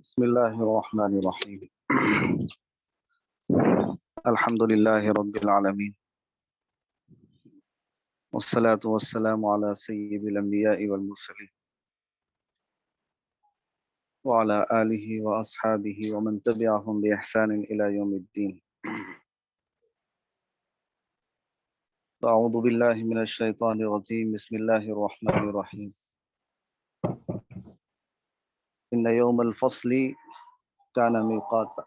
بسم الله الرحمن الرحيم. الحمد لله رب العالمين، والصلاة والسلام على سيد الأنبياء والمرسلين وعلى آله وأصحابه ومن تبعهم بإحسان إلى يوم الدين. أعوذ بالله من الشيطان الرجيم. بسم الله الرحمن الرحيم. إن يوم الفصل كان ميقاتا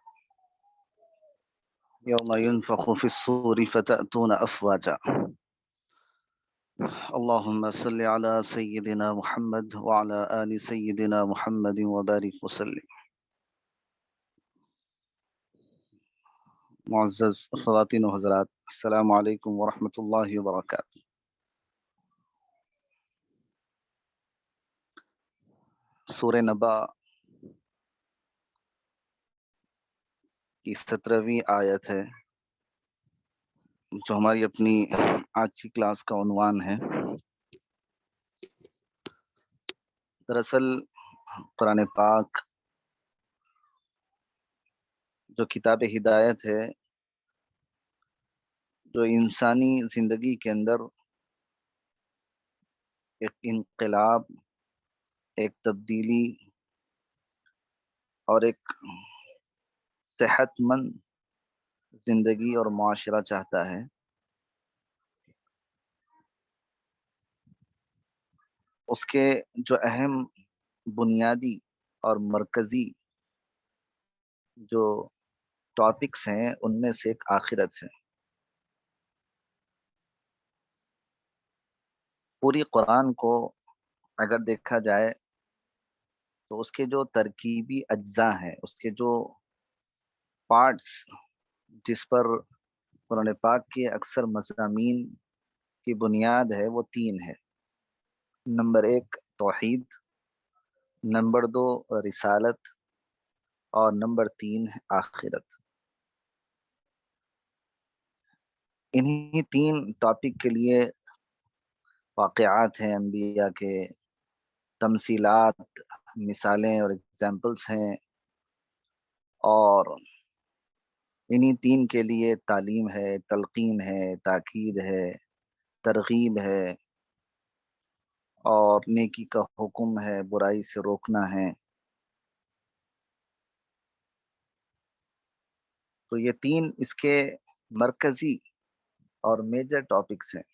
يوم ينفخ في الصور فتأتون أفواجا. اللهم صل على سيدنا محمد وعلى آل سيدنا محمد وبارك وسلم. معزز خواتین و حضرات، السلام علیکم ورحمۃ اللہ وبرکاتہ۔ سورہ نبا کی 17ویں آیت ہے جو ہماری اپنی آج کی کلاس کا عنوان ہے۔ دراصل قرآن پاک جو کتاب ہدایت ہے، جو انسانی زندگی کے اندر ایک انقلاب، ایک تبدیلی اور ایک صحت مند زندگی اور معاشرہ چاہتا ہے، اس کے جو اہم بنیادی اور مرکزی جو ٹاپکس ہیں ان میں سے ایک آخرت ہے۔ پوری قرآن کو اگر دیکھا جائے تو اس کے جو ترکیبی اجزاء ہیں، اس کے جو پارٹس جس پر قرآن پاک کے اکثر مضامین کی بنیاد ہے، وہ 3 ہے۔ نمبر 1 توحید، نمبر 2 رسالت، اور نمبر 3 آخرت۔ انہی 3 ٹاپک کے لیے واقعات ہیں انبیاء کے، تمثیلات، مثالیں اور ایگزامپلس ہیں، اور انہی 3 کے لیے تعلیم ہے، تلقین ہے، تاکید ہے، ترغیب ہے، اور نیکی کا حکم ہے، برائی سے روکنا ہے۔ تو یہ 3 اس کے مرکزی اور میجر ٹاپکس ہیں۔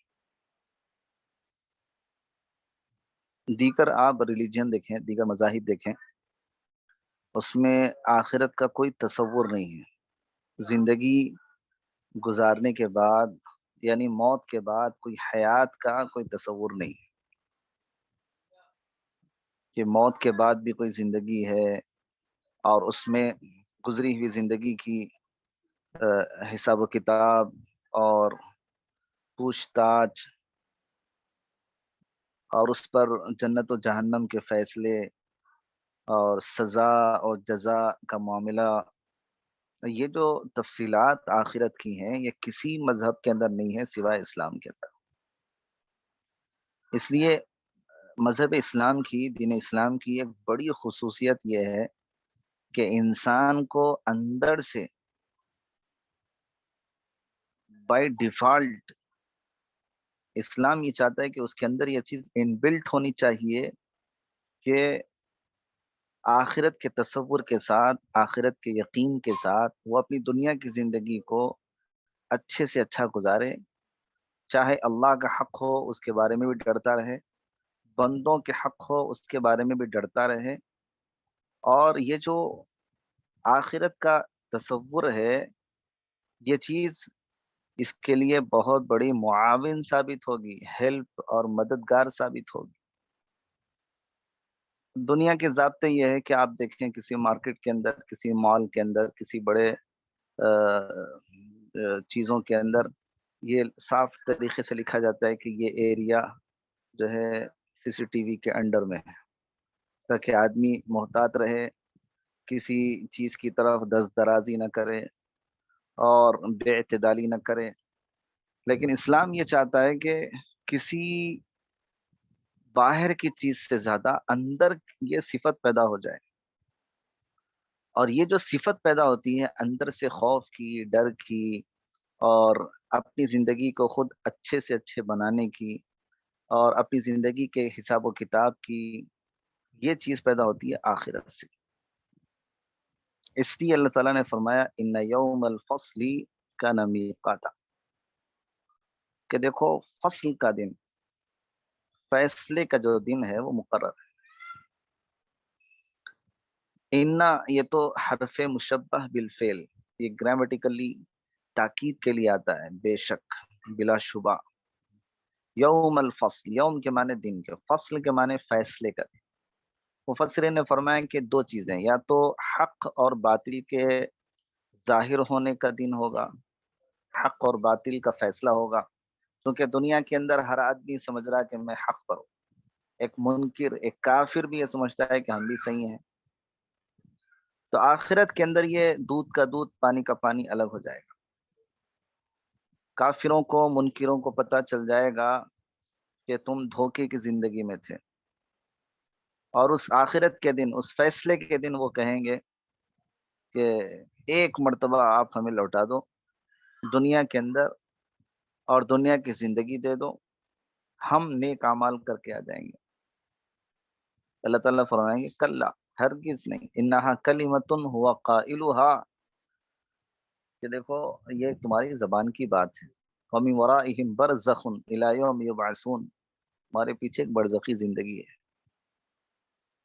دیگر آپ ریلیجن دیکھیں، دیگر مذاہب دیکھیں، اس میں آخرت کا کوئی تصور نہیں ہے۔ زندگی گزارنے کے بعد یعنی موت کے بعد کوئی حیات کا کوئی تصور نہیں ہے کہ موت کے بعد بھی کوئی زندگی ہے، اور اس میں گزری ہوئی زندگی کی حساب و کتاب اور پوچھ تاچھ، اور اس پر جنت و جہنم کے فیصلے اور سزا اور جزا کا معاملہ، یہ جو تفصیلات آخرت کی ہیں یہ کسی مذہب کے اندر نہیں ہے سوائے اسلام کے اندر۔ اس لیے مذہب اسلام کی، دین اسلام کی ایک بڑی خصوصیت یہ ہے کہ انسان کو اندر سے بائی ڈیفالٹ اسلام یہ چاہتا ہے کہ اس کے اندر یہ چیز ان بلٹ ہونی چاہیے کہ آخرت کے تصور کے ساتھ، آخرت کے یقین کے ساتھ وہ اپنی دنیا کی زندگی کو اچھے سے اچھا گزارے، چاہے اللہ کا حق ہو اس کے بارے میں بھی ڈرتا رہے، بندوں کے حق ہو اس کے بارے میں بھی ڈرتا رہے، اور یہ جو آخرت کا تصور ہے یہ چیز اس کے لیے بہت بڑی معاون ثابت ہوگی، ہیلپ اور مددگار ثابت ہوگی۔ دنیا کے ضابطے یہ ہے کہ آپ دیکھیں کسی مارکیٹ کے اندر، کسی مال کے اندر، کسی بڑے چیزوں کے اندر یہ صاف طریقے سے لکھا جاتا ہے کہ یہ ایریا جو ہے CCTV کے انڈر میں ہے، تاکہ آدمی محتاط رہے، کسی چیز کی طرف دست درازی نہ کرے اور بے اعتدالی نہ کرے۔ لیکن اسلام یہ چاہتا ہے کہ کسی باہر کی چیز سے زیادہ اندر یہ صفت پیدا ہو جائے اور یہ جو صفت پیدا ہوتی ہے اندر سے خوف کی، ڈر کی، اور اپنی زندگی کو خود اچھے سے اچھے بنانے کی، اور اپنی زندگی کے حساب و کتاب کی، یہ چیز پیدا ہوتی ہے آخرت سے۔ اس لیے اللہ تعالیٰ نے فرمایا ان یوم الفصل کان میقاتا، کہ دیکھو فصل کا دن، فیصلے کا جو دن ہے وہ مقرر ہے۔ ان یہ تو حرف مشبہ بالفعل، یہ گرامیٹیکلی تاکید کے لیے آتا ہے، بے شک، بلا شبہ۔ یوم الفصل، یوم کے معنی دن کے، فصل کے معنی فیصلے کا دن۔ مفسرین نے فرمایا کہ دو چیزیں، یا تو حق اور باطل کے ظاہر ہونے کا دن ہوگا، حق اور باطل کا فیصلہ ہوگا، کیونکہ دنیا کے اندر ہر آدمی سمجھ رہا ہے کہ میں حق پر ہوں، ایک منکر، ایک کافر بھی یہ سمجھتا ہے کہ ہم بھی صحیح ہیں۔ تو آخرت کے اندر یہ دودھ کا دودھ، پانی کا پانی الگ ہو جائے گا۔ کافروں کو، منکروں کو پتہ چل جائے گا کہ تم دھوکے کی زندگی میں تھے، اور اس آخرت کے دن، اس فیصلے کے دن وہ کہیں گے کہ ایک مرتبہ آپ ہمیں لوٹا دو دنیا کے اندر، اور دنیا کی زندگی دے دو، ہم نیک اعمال کر کے آ جائیں گے۔ اللہ تعالیٰ فرمائیں گے کلا، ہرگز نہیں، انہا کلمۃ ہوا قائلھا، کہ دیکھو یہ تمہاری زبان کی بات ہے، ومن ورائہم برزخ الی یوم یبعثون، ہمارے پیچھے ایک برزخی زندگی ہے۔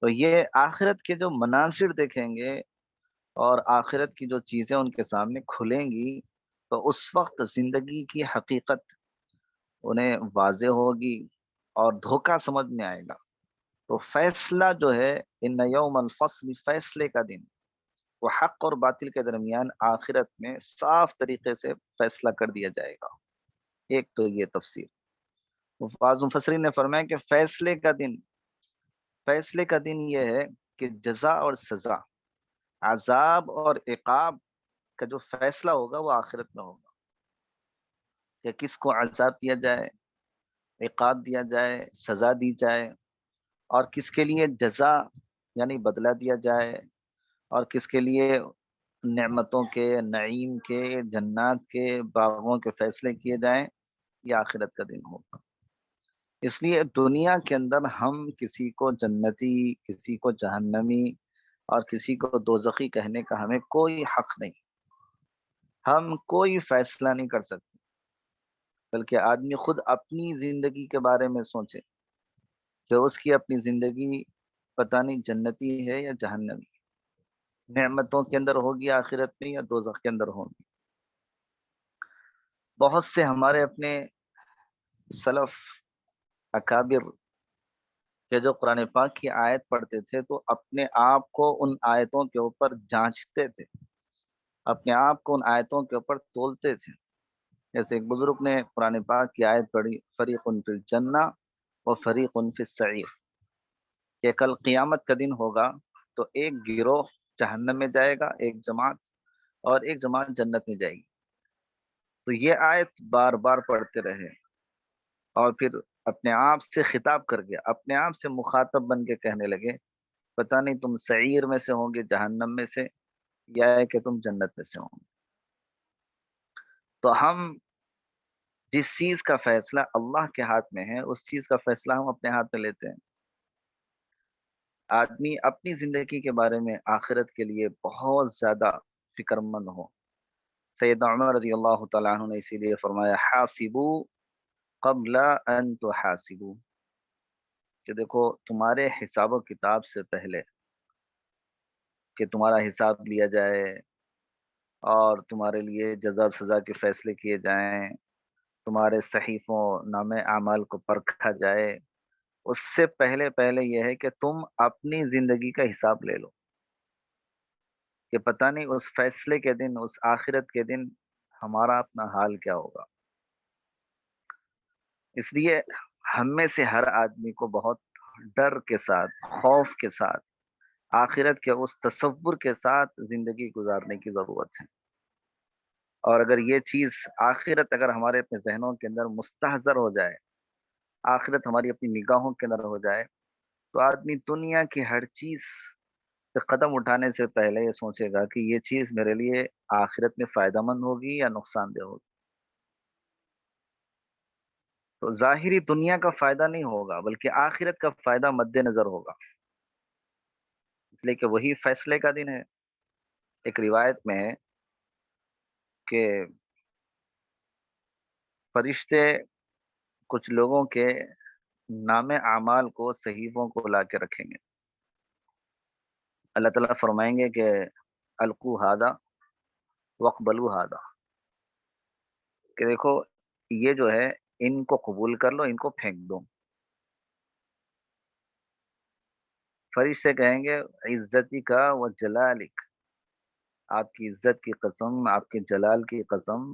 تو یہ آخرت کے جو مناظر دیکھیں گے، اور آخرت کی جو چیزیں ان کے سامنے کھلیں گی، تو اس وقت زندگی کی حقیقت انہیں واضح ہوگی اور دھوکہ سمجھ میں آئے گا۔ تو فیصلہ جو ہے، ان یوم الفصل، فیصلے کا دن، وہ حق اور باطل کے درمیان آخرت میں صاف طریقے سے فیصلہ کر دیا جائے گا۔ ایک تو یہ تفسیر۔ بعض مفسرین نے فرمایا کہ فیصلے کا دن یہ ہے کہ جزا اور سزا، عذاب اور عقاب کا جو فیصلہ ہوگا وہ آخرت میں ہوگا، کہ کس کو عذاب دیا جائے، عقاب دیا جائے، سزا دی جائے، اور کس کے لیے جزا یعنی بدلہ دیا جائے، اور کس کے لیے نعمتوں کے، نعیم کے، جنات کے، باغوں کے فیصلے کیے جائیں، یہ آخرت کا دن ہوگا۔ اس لیے دنیا کے اندر ہم کسی کو جنتی، کسی کو جہنمی، اور کسی کو دوزخی کہنے کا ہمیں کوئی حق نہیں، ہم کوئی فیصلہ نہیں کر سکتے، بلکہ آدمی خود اپنی زندگی کے بارے میں سوچے کہ اس کی اپنی زندگی پتہ نہیں جنتی ہے یا جہنمی، نعمتوں کے اندر ہوگی آخرت میں یا دوزخ کے اندر ہوگی۔ بہت سے ہمارے اپنے سلف اکابر کہ جو قرآن پاک کی آیت پڑھتے تھے تو اپنے آپ کو ان آیتوں کے اوپر جانچتے تھے، اپنے آپ کو ان آیتوں کے اوپر تولتے تھے۔ جیسے ایک بزرگ نے قرآن پاک کی آیت پڑھی، فریق فی الجنہ و فریق فی السعیر، کہ کل قیامت کا دن ہوگا تو ایک گروہ جہنم میں جائے گا، ایک جماعت، اور ایک جماعت جنت میں جائے گی۔ تو یہ آیت بار بار پڑھتے رہے، اور پھر اپنے آپ سے خطاب کر کے، اپنے آپ سے مخاطب بن کے کہنے لگے پتہ نہیں تم سعیر میں سے ہوں گے، جہنم میں سے، یا ہے کہ تم جنت میں سے ہوں گے۔ تو ہم جس چیز کا فیصلہ اللہ کے ہاتھ میں ہے، اس چیز کا فیصلہ ہم اپنے ہاتھ میں لیتے ہیں۔ آدمی اپنی زندگی کے بارے میں آخرت کے لیے بہت زیادہ فکر مند ہو۔ سیدنا عمر رضی اللہ تعالیٰ عنہ نے اسی لیے فرمایا حاسبو قبل ان تحاسبو، کہ دیکھو تمہارے حساب و کتاب سے پہلے کہ تمہارا حساب لیا جائے اور تمہارے لیے جزا سزا کے فیصلے کیے جائیں، تمہارے صحیفوں نامے اعمال کو پرکھا جائے، اس سے پہلے پہلے یہ ہے کہ تم اپنی زندگی کا حساب لے لو، کہ پتہ نہیں اس فیصلے کے دن، اس آخرت کے دن ہمارا اپنا حال کیا ہوگا۔ اس لیے ہم میں سے ہر آدمی کو بہت ڈر کے ساتھ، خوف کے ساتھ، آخرت کے اس تصور کے ساتھ زندگی گزارنے کی ضرورت ہے۔ اور اگر یہ چیز آخرت اگر ہمارے اپنے ذہنوں کے اندر مستحضر ہو جائے، آخرت ہماری اپنی نگاہوں کے اندر ہو جائے، تو آدمی دنیا کی ہر چیز پھر قدم اٹھانے سے پہلے یہ سوچے گا کہ یہ چیز میرے لیے آخرت میں فائدہ مند ہوگی یا نقصان دہ ہوگی. تو ظاہری دنیا کا فائدہ نہیں ہوگا بلکہ آخرت کا فائدہ مد نظر ہوگا، اس لیے کہ وہی فیصلے کا دن ہے. ایک روایت میں ہے کہ فرشتے کچھ لوگوں کے نام اعمال کو صحیفوں کو لا کے رکھیں گے. اللہ تعالیٰ فرمائیں گے کہ القو ہادہ وقبلو ہادہ، کہ دیکھو یہ جو ہے ان کو قبول کر لو، ان کو پھینک دو. فرشتے کہیں گے عزتی کا و جلالک، آپ کی عزت کی قسم، آپ کے جلال کی قسم،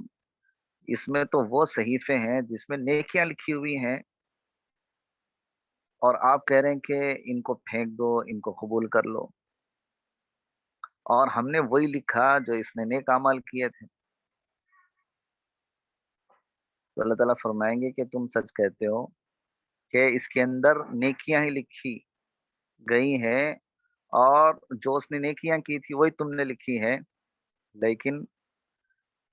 اس میں تو وہ صحیفے ہیں جس میں نیکیاں لکھی ہوئی ہیں، اور آپ کہہ رہے ہیں کہ ان کو پھینک دو، ان کو قبول کر لو. اور ہم نے وہی لکھا جو اس نے نیک اعمال کیے تھے. تو اللہ تعالیٰ فرمائیں گے کہ تم سچ کہتے ہو کہ اس کے اندر نیکیاں ہی لکھی گئی ہیں، اور جو اس نے نیکیاں کی تھی وہی تم نے لکھی ہے، لیکن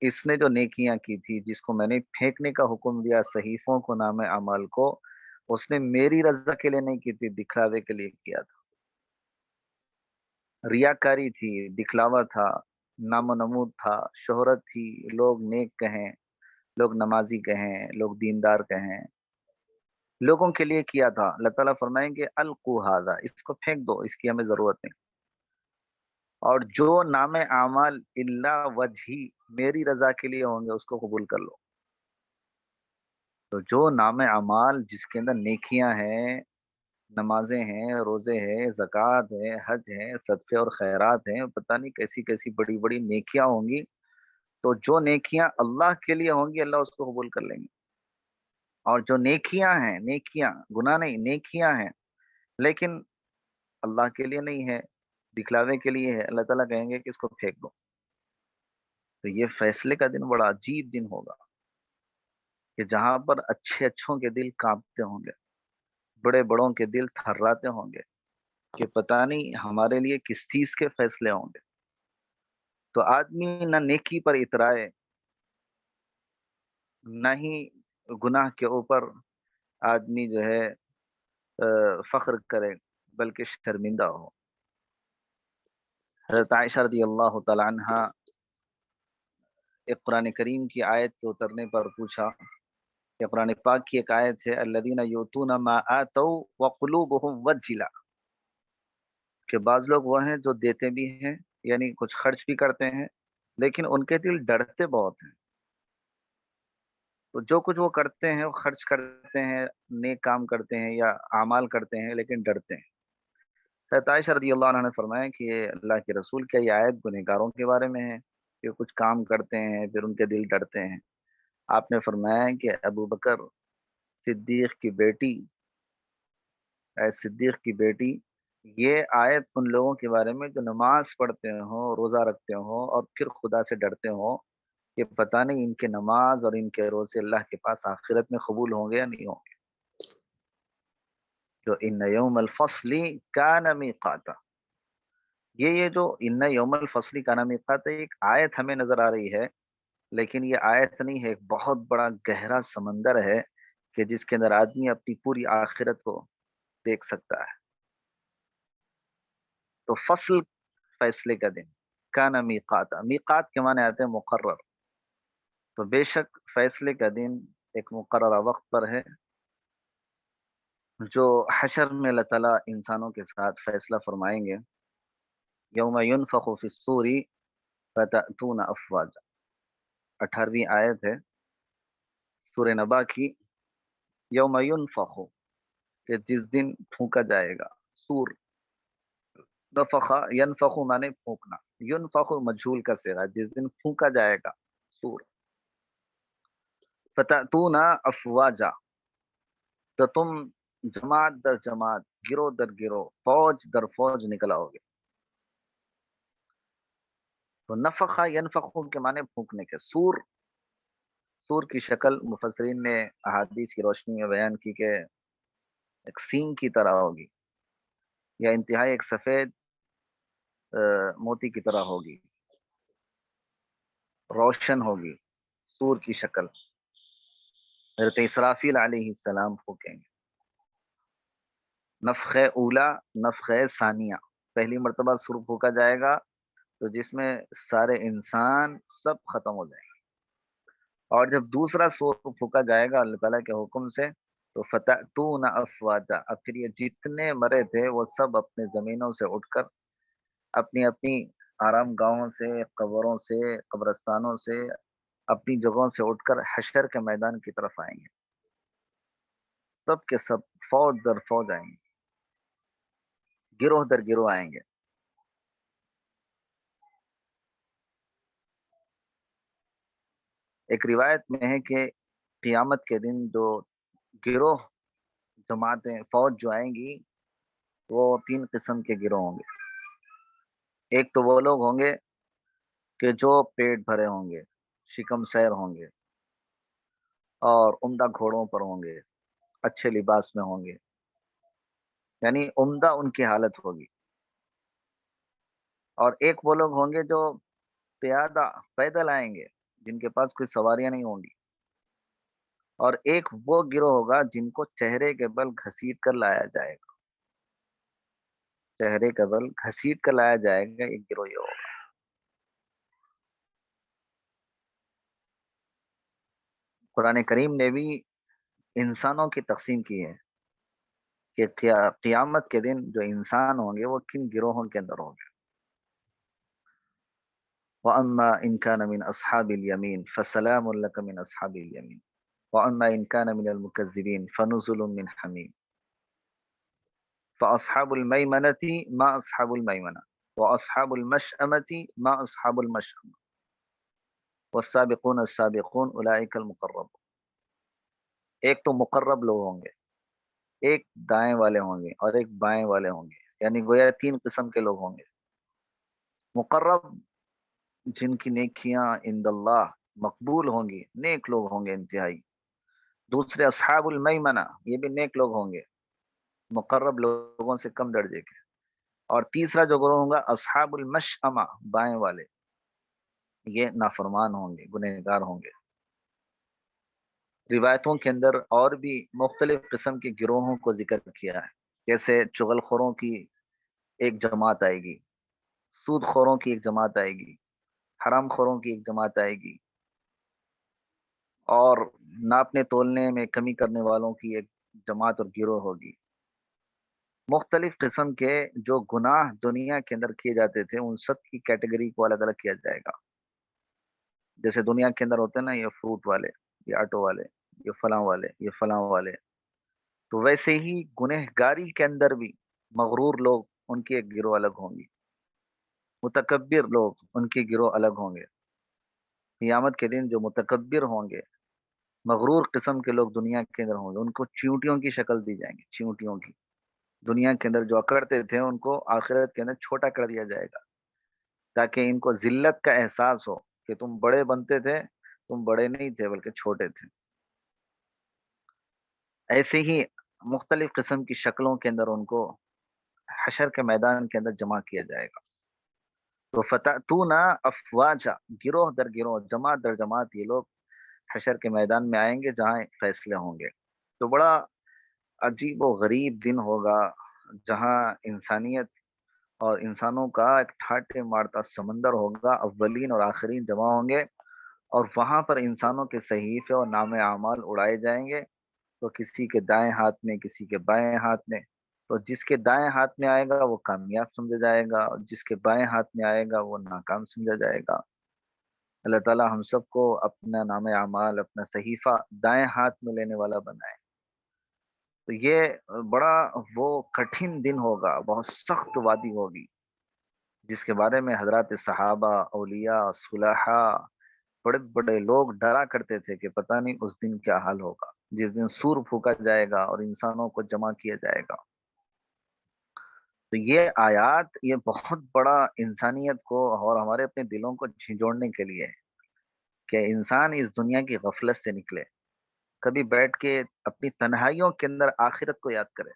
اس نے جو نیکیاں کی تھی، جس کو میں نے پھینکنے کا حکم دیا صحیفوں کو، نام اعمال کو، اس نے میری رضا کے لیے نہیں کی تھی، دکھلاوے کے لیے کیا تھا. ریاکاری تھی، دکھلاوا تھا، نام و نمود تھا، شہرت تھی، لوگ نیک کہیں، لوگ نمازی کہیں، لوگ دیندار کہیں، لوگوں کے لیے کیا تھا. اللہ تعالیٰ فرمائیں گے القو ھذا، اس کو پھینک دو، اس کی ہمیں ضرورت نہیں. اور جو نام اعمال اللہ وجہی، میری رضا کے لیے ہوں گے، اس کو قبول کر لو. تو جو نام اعمال جس کے اندر نیکیاں ہیں، نمازیں ہیں، روزے ہیں، زکوٰۃ ہے، حج ہے، صدقے اور خیرات ہیں، پتہ نہیں کیسی کیسی بڑی بڑی نیکیاں ہوں گی، تو جو نیکیاں اللہ کے لیے ہوں گی اللہ اس کو قبول کر لیں گے. اور جو نیکیاں ہیں، نیکیاں گناہ نہیں، نیکیاں ہیں لیکن اللہ کے لیے نہیں ہے، دکھلاوے کے لیے ہے، اللہ تعالیٰ کہیں گے کہ اس کو پھینک دو. تو یہ فیصلے کا دن بڑا عجیب دن ہوگا، کہ جہاں پر اچھے اچھوں کے دل کانپتے ہوں گے، بڑے بڑوں کے دل تھراتے ہوں گے کہ پتہ نہیں ہمارے لیے کس چیز کے فیصلے ہوں گے. تو آدمی نہ نیکی پر اترائے، نہ ہی گناہ کے اوپر آدمی جو ہے فخر کرے، بلکہ شرمندہ ہو. حضرت عائشہ رضی اللہ تعالی عنہا ایک قرآن کریم کی آیت کے اترنے پر پوچھا، کہ قرآن پاک کی ایک آیت ہے الذین یؤتون ما آتوا وقلوبهم وجلہ، کہ بعض لوگ وہ ہیں جو دیتے بھی ہیں، یعنی کچھ خرچ بھی کرتے ہیں، لیکن ان کے دل ڈرتے بہت ہیں. تو جو کچھ وہ کرتے ہیں، وہ خرچ کرتے ہیں، نیک کام کرتے ہیں یا اعمال کرتے ہیں، لیکن ڈرتے ہیں. حضرت عائشہ رضی اللہ عنہ نے فرمایا کہ یہ اللہ کے رسول، کیا یہ آیت گنہگاروں کے بارے میں ہے کہ کچھ کام کرتے ہیں پھر ان کے دل ڈرتے ہیں؟ آپ نے فرمایا کہ ابو بکر صدیق کی بیٹی، اے صدیق کی بیٹی، یہ آیت ان لوگوں کے بارے میں جو نماز پڑھتے ہوں، روزہ رکھتے ہوں اور پھر خدا سے ڈرتے ہوں کہ پتہ نہیں ان کے نماز اور ان کے روزے اللہ کے پاس آخرت میں قبول ہوں گے یا نہیں ہوں گے. جو ان یوم الفصل کان میقاتا، یہ جو ان یوم الفصل کان میقاتا ایک آیت ہمیں نظر آ رہی ہے، لیکن یہ آیت نہیں ہے، ایک بہت بڑا گہرا سمندر ہے کہ جس کے اندر آدمی اپنی پوری آخرت کو دیکھ سکتا ہے. تو فصل، فیصلے کا دن، کانا میقاتا، میقات کے معنی آتے ہیں مقرر. تو بے شک فیصلے کا دن ایک مقررہ وقت پر ہے، جو حشر میں اللہ تعالیٰ انسانوں کے ساتھ فیصلہ فرمائیں گے. یوم ینفخ فی الصور فتأتون افواجا، 18ویں آیت ہے سورہ نبا کی. یوم ینفخ، کہ جس دن پھونکا جائے گا، سور، نفخ، ینفخ مانے پھونکنا، ینفخ مجھول کا صیغہ، جس دن پھونکا جائے گا سور. فتأتون افواجا، تو تم جماعت در جماعت، گروہ در گروہ، فوج در فوج نکل آؤ گے. تو نفخ ینفخ کے معنی پھونکنے کے. سور، سور کی شکل مفسرین نے احادیث کی روشنی میں بیان کی کہ ایک سینگ کی طرح ہوگی، یا انتہائی ایک سفید موتی کی طرح ہوگی، روشن ہوگی، سور کی شکل. حضرت اسرافیل علیہ السلام پھونکیں گے. نفخ اولا، نفخ ثانیہ، پہلی مرتبہ سور پھونکا جائے گا تو جس میں سارے انسان سب ختم ہو جائیں گے. اور جب دوسرا سور پھونکا جائے گا اللہ تعالیٰ کے حکم سے تو فتأتون افواجا، اب پھر یہ جتنے مرے تھے وہ سب اپنے زمینوں سے اٹھ کر اپنی اپنی آرام گاہوں سے، قبروں سے، قبرستانوں سے، اپنی جگہوں سے اٹھ کر حشر کے میدان کی طرف آئیں گے. سب کے سب فوج در فوج آئیں گے، گروہ در گروہ آئیں گے. ایک روایت میں ہے کہ قیامت کے دن جو گروہ، جماعتیں، فوج جو آئیں گی وہ 3 قسم کے گروہ ہوں گے. ایک تو وہ لوگ ہوں گے کہ جو پیٹ بھرے ہوں گے، شکم سیر ہوں گے اور عمدہ گھوڑوں پر ہوں گے، اچھے لباس میں ہوں گے، یعنی عمدہ ان کی حالت ہوگی. اور ایک وہ لوگ ہوں گے جو پیادہ پیدل آئیں گے، جن کے پاس کوئی سواریاں نہیں ہوں گی. اور ایک وہ گروہ ہوگا جن کو چہرے کے بل گھسیٹ کر لایا جائے گا. چہرے کے بل گھسیٹ کر لایا جائے گا، ایک گروہ یہ ہوگا. قرآن کریم نے بھی انسانوں کی تقسیم کی ہے کہ قیامت کے دن جو انسان ہوں گے وہ کن گروہوں کے اندر ہوں گے. وَأَمَّا إِن كَانَ مِنْ أَصْحَابِ الْيَمِينِ فَسَلَامٌ لَكَ مِنْ أَصْحَابِ الْيَمِينِ وَأَمَّا إِن كَانَ مِنَ الْمُكَذِّبِينَ فَنُزُلٌ مِنْ حَمِيمٍ فَأَصْحَابُ الْمَيْمَنَةِ مَا أَصْحَابُ الْمَيْمَنَةِ وَأَصْحَابُ الْمَشْأَمَةِ مَا أَصْحَابُ الْمَشْأَمَةِ وَالسَّابِقُونَ السَّابِقُونَ أُولَئِكَ الْمُقَرَّبُونَ. ایک تو مقرب لوگ ہوں گے، ایک دائیں والے ہوں گے اور ایک بائیں والے ہوں گے، یعنی گویا 3 قسم کے لوگ ہوں گے. مقرب جن کی نیکیاں عند اللہ مقبول ہوں گی، نیک لوگ ہوں گے انتہائی. دوسرے اصحاب المیمنہ، یہ بھی نیک لوگ ہوں گے، مقرب لوگوں سے کم درجے کے. اور تیسرا جو گروہ ہوگا اصحاب المشأمہ، بائیں والے، یہ نافرمان ہوں گے، گنہگار ہوں گے. روایتوں کے اندر اور بھی مختلف قسم کے گروہوں کو ذکر کیا ہے، جیسے چغل خوروں کی ایک جماعت آئے گی، سود خوروں کی ایک جماعت آئے گی، حرام خوروں کی ایک جماعت آئے گی، اور ناپنے تولنے میں کمی کرنے والوں کی ایک جماعت اور گروہ ہوگی. مختلف قسم کے جو گناہ دنیا کے اندر کیے جاتے تھے ان سب کی کیٹیگری کو الگ الگ کیا جائے گا. جیسے دنیا کے اندر ہوتے ہیں نا، یہ فروٹ والے، یہ آٹو والے، یہ فلاں والے، یہ فلاں والے، تو ویسے ہی گنہگاری کے اندر بھی مغرور لوگ، ان کی ایک گروہ الگ ہوں گی. متکبر لوگ، ان کی گروہ الگ ہوں گے. قیامت کے دن جو متکبر ہوں گے، مغرور قسم کے لوگ دنیا کے اندر ہوں گے، ان کو چیونٹیوں کی شکل دی جائیں گی، چیونٹیوں کی. دنیا کے اندر جو اکڑتے تھے ان کو آخرت کے اندر چھوٹا کر دیا جائے گا تاکہ ان کو ذلت کا احساس ہو کہ تم بڑے بنتے تھے، تم بڑے نہیں تھے بلکہ چھوٹے تھے. ایسے ہی مختلف قسم کی شکلوں کے اندر ان کو حشر کے میدان کے اندر جمع کیا جائے گا. تو فتأتون افواجا، گروہ در گروہ، جماعت در جماعت یہ لوگ حشر کے میدان میں آئیں گے جہاں فیصلے ہوں گے. تو بڑا عجیب و غریب دن ہوگا جہاں انسانیت اور انسانوں کا ایک ٹھاٹے مارتا سمندر ہوگا، اولین اور آخرین جمع ہوں گے اور وہاں پر انسانوں کے صحیفے اور نام اعمال اڑائے جائیں گے. تو کسی کے دائیں ہاتھ میں، کسی کے بائیں ہاتھ میں. تو جس کے دائیں ہاتھ میں آئے گا وہ کامیاب سمجھا جائے گا اور جس کے بائیں ہاتھ میں آئے گا وہ ناکام سمجھا جائے گا. اللہ تعالی ہم سب کو اپنا نام اعمال، اپنا صحیفہ دائیں ہاتھ میں لینے والا بنائے. تو یہ بڑا وہ کٹھن دن ہوگا، بہت سخت وادی ہوگی جس کے بارے میں حضرات صحابہ، اولیاء، صلحاء، بڑے بڑے لوگ ڈرا کرتے تھے کہ پتہ نہیں اس دن کیا حال ہوگا، جس دن سور پھونکا جائے گا اور انسانوں کو جمع کیا جائے گا. تو یہ آیات یہ بہت بڑا انسانیت کو اور ہمارے اپنے دلوں کو جھنجھوڑنے کے لیے ہے کہ انسان اس دنیا کی غفلت سے نکلے، کبھی بیٹھ کے اپنی تنہائیوں کے اندر آخرت کو یاد کرے.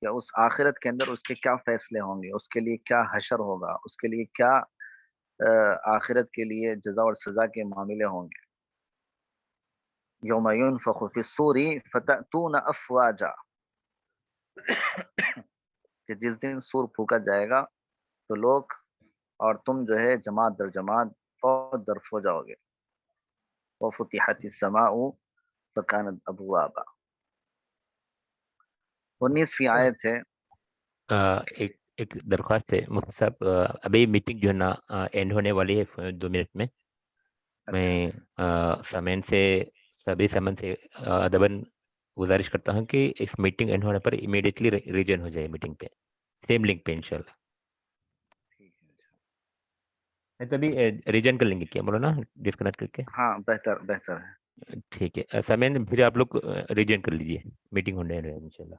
یا اس آخرت کے اندر اس کے کیا فیصلے ہوں گے، اس کے لیے کیا حشر ہوگا، اس کے لیے کیا آخرت کے لیے جزا اور سزا کے معاملے ہوں گے۔ یوم ینفخ فی الصور فتأتون افواجا، کہ جس دن سور پھونکا جائے گا تو لوگ اور تم جو ہے جماعت در جماعت، فوج در فوج جاؤ گے۔ وفتحت السماء فکانت ابوابا، 19ویں آیت ہے۔ ایک ایک درخواست ہے مفتی صاحب، ابھی میٹنگ جو ہے نا اینڈ ہونے والی ہے 2 منٹ میں۔ اچھا میں سامعین سے، سبھی سامعین سے ادباً گزارش کرتا ہوں کہ اس میٹنگ اینڈ ہونے پر امیڈیٹلی ریجن ہو جائے میٹنگ پہ، سیم لنک پہ انشاءاللہ۔ ٹھیک ہے، نہیں تو ابھی ریجن کر لیں گے کیا مولانا، ڈسکنیکٹ کر کے؟ ہاں بہتر بہتر ہے۔ ٹھیک ہے سامعین، پھر آپ لوگ ریجن کر لیجیے، میٹنگ ہونے والی ہے انشاءاللہ۔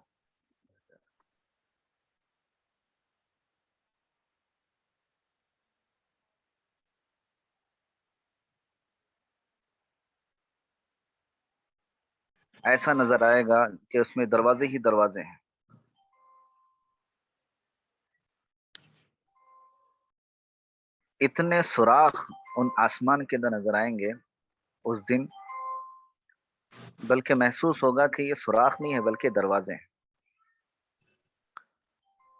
ایسا نظر آئے گا کہ اس میں دروازے ہی دروازے ہیں، اتنے سوراخ ان آسمان کے اندر نظر آئیں گے اس دن، بلکہ محسوس ہوگا کہ یہ سوراخ نہیں ہے بلکہ دروازے ہیں،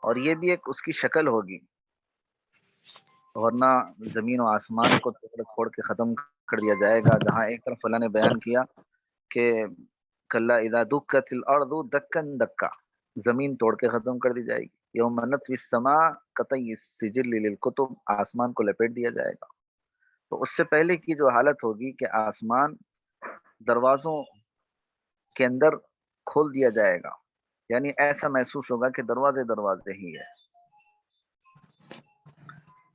اور یہ بھی ایک اس کی شکل ہوگی، ورنہ زمین و آسمان کو ٹکڑے کھوڑ کے ختم کر دیا جائے گا۔ جہاں ایک طرف اللہ نے بیان کیا کہ کلا اذا دکت الارض دکن دکا، زمین توڑ کے ختم کر دی جائے گی۔ یوم نطوی السماء کطی السجل للکتب، آسمان کو لپیٹ دیا جائے گا۔ تو اس سے پہلے کی جو حالت ہوگی کہ آسمان دروازوں کے اندر کھول دیا جائے گا، یعنی ایسا محسوس ہوگا کہ دروازے دروازے ہی ہے۔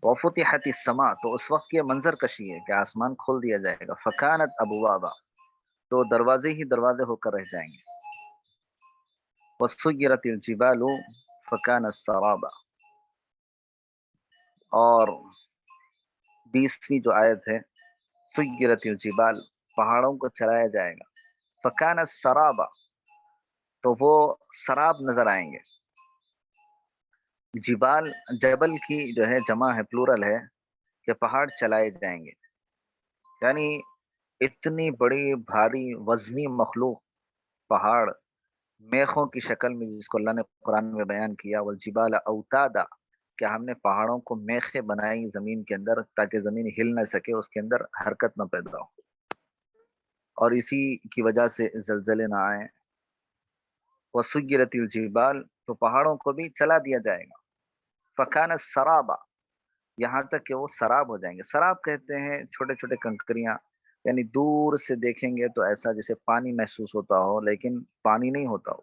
وفتحت السماء، تو اس وقت یہ منظر کشی ہے کہ آسمان کھول دیا جائے گا۔ فکانت ابوابا، تو دروازے ہی دروازے ہو کر رہ جائیں گے۔ وسیرت الجبال فکانت سرابا، اور 20ویں جو آیت ہے، سیرت الجبال، پہاڑوں کو چلایا جائے گا۔ فکانت سرابا، تو وہ سراب نظر آئیں گے۔ جبال، جبل کی جو ہے جمع ہے، پلورل ہے، کہ پہاڑ چلائے جائیں گے، یعنی اتنی بڑی بھاری وزنی مخلوق پہاڑ میخوں کی شکل میں، جس کو اللہ نے قرآن میں بیان کیا، والجبال اوتادا، کہ ہم نے پہاڑوں کو میخیں بنائی زمین کے اندر تاکہ زمین ہل نہ سکے، اس کے اندر حرکت نہ پیدا ہو، اور اسی کی وجہ سے زلزلے نہ آئیں۔ وسیرت الجبال، تو پہاڑوں کو بھی چلا دیا جائے گا۔ فکانت سرابا، یہاں تک کہ وہ سراب ہو جائیں گے۔ سراب کہتے ہیں چھوٹے چھوٹے کنکریاں، یعنی دور سے دیکھیں گے تو ایسا جیسے پانی محسوس ہوتا ہو لیکن پانی نہیں ہوتا ہو۔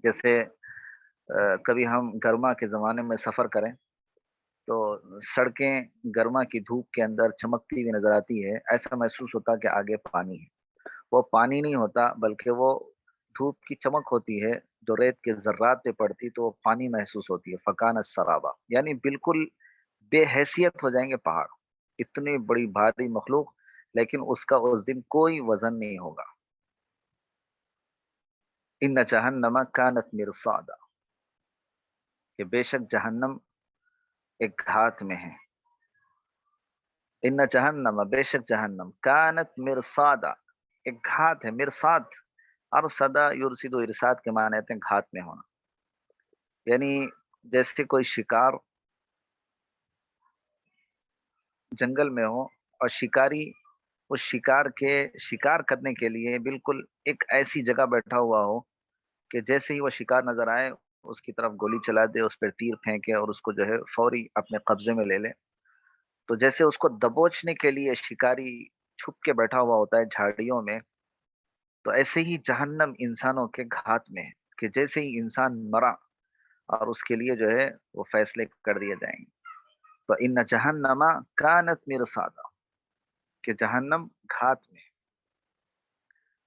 جیسے کبھی ہم گرما کے زمانے میں سفر کریں تو سڑکیں گرما کی دھوپ کے اندر چمکتی ہوئی نظر آتی ہے، ایسا محسوس ہوتا کہ آگے پانی ہے۔ وہ پانی نہیں ہوتا بلکہ وہ دھوپ کی چمک ہوتی ہے، جو ریت کے ذرات پہ پڑتی تو وہ پانی محسوس ہوتی ہے۔ فکانت سرابا، یعنی بالکل بے حیثیت ہو جائیں گے پہاڑ، اتنی بڑی بھاری مخلوق، لیکن اس کا اس دن کوئی وزن نہیں ہوگا۔ ان جہنم کانت مرصادا، کہ بے شک جہنم ایک گھات میں ہے۔ ان جہنم، بے شک جہنم، کانت مرصادا، ایک گھات ہے۔ مرصاد، ارصدہ یرصد، ارصاد کے معنی ہیں گھات میں ہونا، یعنی جیسے کوئی شکار جنگل میں ہو اور شکاری اس شکار کے شکار کرنے کے لیے بالکل ایک ایسی جگہ بیٹھا ہوا ہو کہ جیسے ہی وہ شکار نظر آئے اس کی طرف گولی چلا دے، اس پہ تیر پھینکے اور اس کو جو ہے فوری اپنے قبضے میں لے لے۔ تو جیسے اس کو دبوچنے کے لیے شکاری چھپ کے بیٹھا ہوا ہوتا ہے جھاڑیوں میں، تو ایسے ہی جہنم انسانوں کے گھات میں ہے کہ جیسے ہی انسان مرا اور اس کے لیے جو ہے وہ فیصلے کر دیے جائیں گے۔ تو ان جہنم کانت مرصادا، کہ جہنم گھات میں ہے۔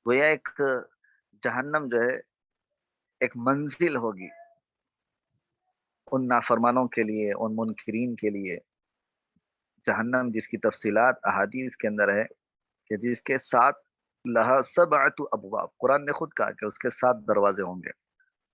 گویا ایک جہنم جو ہے ایک منزل ہوگی ان نافرمانوں کے لیے، ان منکرین کے لیے۔ جہنم جس کی تفصیلات احادیث کے اندر ہے کہ جس کے 7 لہا 7 ابواب، قرآن نے خود کہا کہ اس کے 7 دروازے ہوں گے۔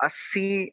80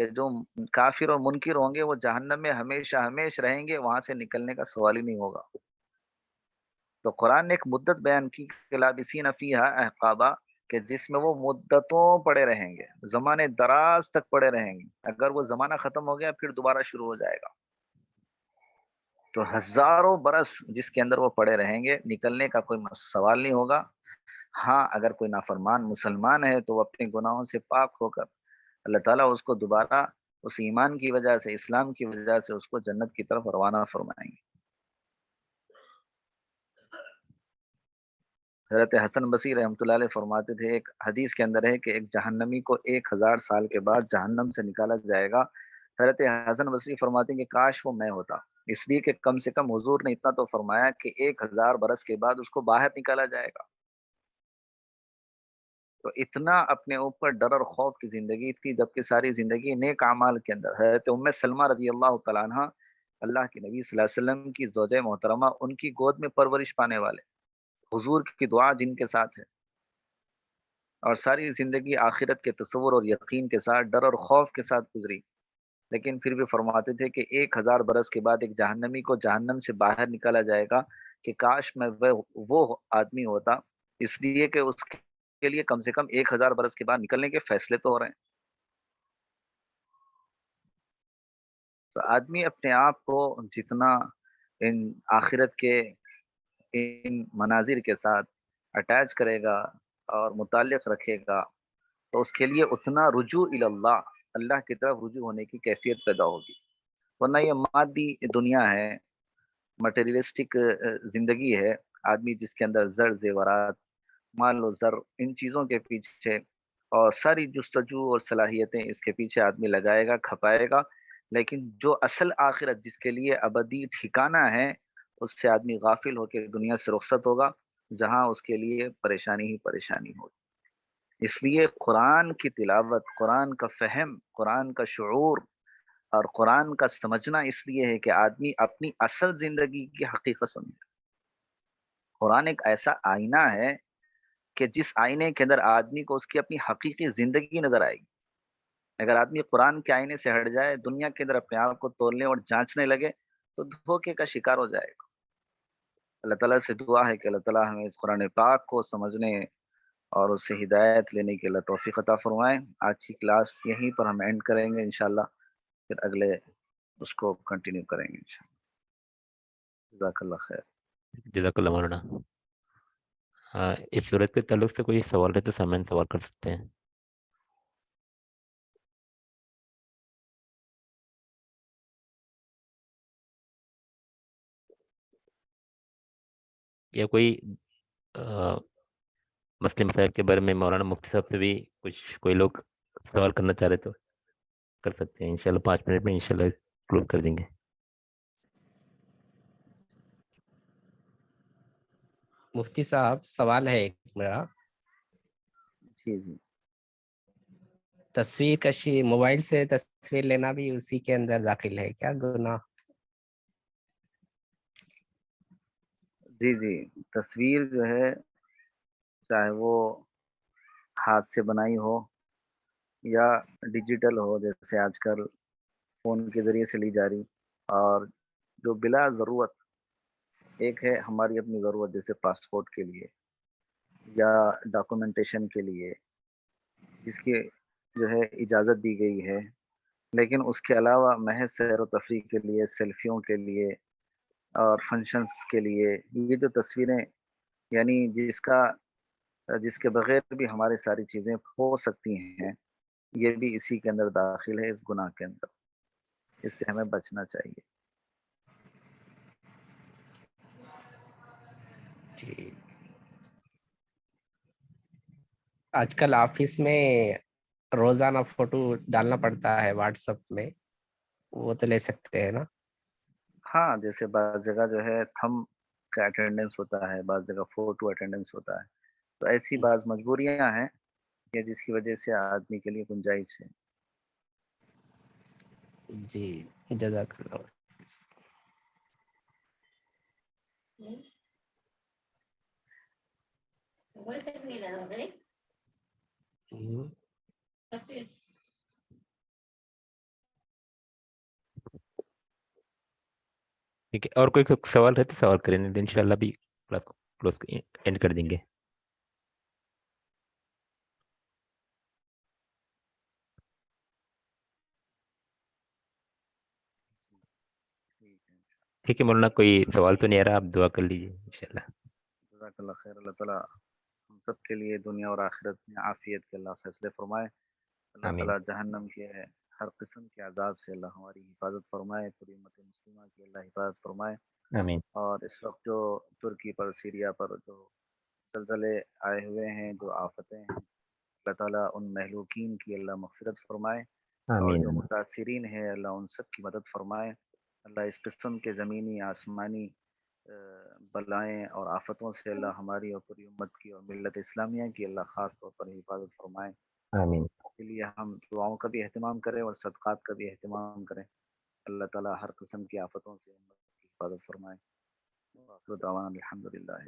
کہ جو کافر اور منکر ہوں گے وہ جہنم میں ہمیشہ ہمیش رہیں گے، وہاں سے نکلنے کا سوال ہی نہیں ہوگا۔ تو قرآن نے ایک مدت بیان کی کہ لابسین فیہا احقابا، کہ جس میں وہ مدتوں پڑے رہیں گے، زمانے دراز تک پڑے رہیں گے۔ اگر وہ زمانہ ختم ہو گیا پھر دوبارہ شروع ہو جائے گا، تو ہزاروں برس جس کے اندر وہ پڑے رہیں گے، نکلنے کا کوئی سوال نہیں ہوگا۔ ہاں اگر کوئی نافرمان مسلمان ہے تو وہ اپنے گناہوں سے پاک ہو کر اللہ تعالیٰ اس کو دوبارہ اس ایمان کی وجہ سے، اسلام کی وجہ سے اس کو جنت کی طرف روانہ فرمائیں گے۔ حضرت حسن بصری رحمۃ اللہ علیہ فرماتے تھے، ایک حدیث کے اندر ہے کہ ایک جہنمی کو 1000 سال کے بعد جہنم سے نکالا جائے گا۔ حضرت حسن بصری فرماتے ہیں کہ کاش وہ میں ہوتا، اس لیے کہ کم سے کم حضور نے اتنا تو فرمایا کہ 1000 برس کے بعد اس کو باہر نکالا جائے گا۔ تو اتنا اپنے اوپر ڈر اور خوف کی زندگی تھی، جبکہ ساری زندگی نیک اعمال کے اندر۔ حضرت ام سلمہ رضی اللہ تعالیٰ عنہ، اللہ کے نبی صلی اللہ علیہ وسلم کی زوجہ محترمہ، ان کی گود میں پرورش پانے والے، حضور کی دعا جن کے ساتھ ہے، اور ساری زندگی آخرت کے تصور اور یقین کے ساتھ، ڈر اور خوف کے ساتھ گزری، لیکن پھر بھی فرماتے تھے کہ 1000 برس کے بعد ایک جہنمی کو جہنم سے باہر نکالا جائے گا کہ کاش میں وہ آدمی ہوتا، اس لیے کہ اس کے لیے کم سے کم 1000 برس کے بعد نکلنے کے فیصلے تو ہو رہے ہیں۔ تو آدمی اپنے آپ کو جتنا ان آخرت کے ان مناظر کے ساتھ اٹیچ کرے گا اور متعلق رکھے گا، تو اس کے لیے اتنا رجوع اللہ، اللہ کی طرف رجوع ہونے کی کیفیت پیدا ہوگی۔ ورنہ یہ مادی دنیا ہے، مٹیریلسٹک زندگی ہے، آدمی جس کے اندر زر زیورات، مال و زر، ان چیزوں کے پیچھے اور ساری جستجو اور صلاحیتیں اس کے پیچھے آدمی لگائے گا، کھپائے گا، لیکن جو اصل آخرت جس کے لیے ابدی ٹھکانہ ہے، اس سے آدمی غافل ہو کے دنیا سے رخصت ہوگا، جہاں اس کے لیے پریشانی ہی پریشانی ہوگی۔ اس لیے قرآن کی تلاوت، قرآن کا فہم، قرآن کا شعور اور قرآن کا سمجھنا اس لیے ہے کہ آدمی اپنی اصل زندگی کی حقیقت سمجھے۔ قرآن ایک ایسا آئینہ ہے کہ جس آئینے کے اندر آدمی کو اس کی اپنی حقیقی زندگی نظر آئے گی۔ اگر آدمی قرآن کے آئینے سے ہٹ جائے، دنیا کے اندر اپنے آپ کو تولنے اور جانچنے لگے، تو دھوکے کا شکار ہو جائے گا۔ اللہ تعالیٰ سے دعا ہے کہ اللہ تعالیٰ ہمیں اس قرآن پاک کو سمجھنے اور اس سے ہدایت لینے کے اللہ توفیق عطا فرمائے۔ آج کی کلاس یہیں پر ہم اینڈ کریں گے انشاءاللہ، پھر اگلے اس کو کنٹینیو کریں گے انشاءاللہ۔ جزاک اللہ خیر۔ جزاک اللہ مولانا۔ اس صورت کے تعلق سے کوئی سوال ہے تو سامعین سوال کر سکتے ہیں۔ یا کوئی مسئلے مسائل کے بارے میں مولانا مفتی صاحب سے بھی کوئی لوگ سوال کرنا چاہ رہے تو کر سکتے ہیں، انشاءاللہ 5 منٹ میں انشاءاللہ کلوز کر دیں گے۔ مفتی صاحب سوال ہے ایک میرا، جی جی تصویر کشی موبائل سے تصویر لینا بھی اسی کے اندر داخل ہے کیا گناہ؟ جی جی، تصویر جو ہے چاہے وہ ہاتھ سے بنائی ہو یا ڈیجیٹل ہو، جیسے آج کل فون کے ذریعے سے لی جا رہی، اور جو بلا ضرورت، ایک ہے ہماری اپنی ضرورت جیسے پاسپورٹ کے لیے یا ڈاکومنٹیشن کے لیے جس کی جو ہے اجازت دی گئی ہے، لیکن اس کے علاوہ محض سیر و تفریح کے لیے، سیلفیوں کے لیے اور فنکشنز کے لیے یہ جو تصویریں، یعنی جس کے بغیر بھی ہماری ساری چیزیں ہو سکتی ہیں، یہ بھی اسی کے اندر داخل ہے، اس گناہ کے اندر۔ اس سے ہمیں بچنا چاہیے۔ جی، آج کل آفس میں روزانہ فوٹو ڈالنا پڑتا ہے واٹس ایپ میں، وہ تو لے سکتے ہیں نا؟ ہاں، جیسے بعض جگہ جو ہے تھم کا اٹینڈنس ہوتا ہے، بعض جگہ فوٹو اٹینڈنس ہوتا ہے، تو ایسی بعض مجبوریاں ہیں کہ جس کی وجہ سے آدمی کے لیے گنجائش ہے۔ جی جزاک اللہ۔ ٹھیک ہے، اور کوئی سوال ہے تو سوال کریں، نہیں تو انشاءاللہ بھی کلاس کو کلوز اینڈ کر دیں گے. ٹھیک ہے مولانا، کوئی سوال تو نہیں آ رہا، آپ دعا کر لیجیے انشاءاللہ. جزاک اللہ خیر. اللہ تعالیٰ ہم سب کے لیے دنیا اور آخرت میں عافیت کے اللہ فیصلے فرمائے. اللہ آمین تعالیٰ جہنم کے ہر قسم کے عذاب سے اللہ ہماری حفاظت فرمائے. پوری امت مسلمہ کی اللہ حفاظت فرمائے. آمین اور اس وقت جو ترکی پر، سیریا پر جو زلزلے آئے ہوئے ہیں، جو آفتیں ہیں، اللہ تعالیٰ ان مہلوکین کی اللہ مغفرت فرمائے. اور آمین جو متاثرین ہیں اللہ ان سب کی مدد فرمائے. اللہ اس قسم کے زمینی آسمانی بلائیں اور آفتوں سے اللہ ہماری اور پوری امت کی اور ملت اسلامیہ کی اللہ خاص طور پر حفاظت فرمائے. آمین. اس کے لیے ہم دعاؤں کا بھی اہتمام کریں اور صدقات کا بھی اہتمام کریں. اللہ تعالیٰ ہر قسم کی آفتوں سے امت کی حفاظت فرمائے. وآخر دعوانا الحمدللہ.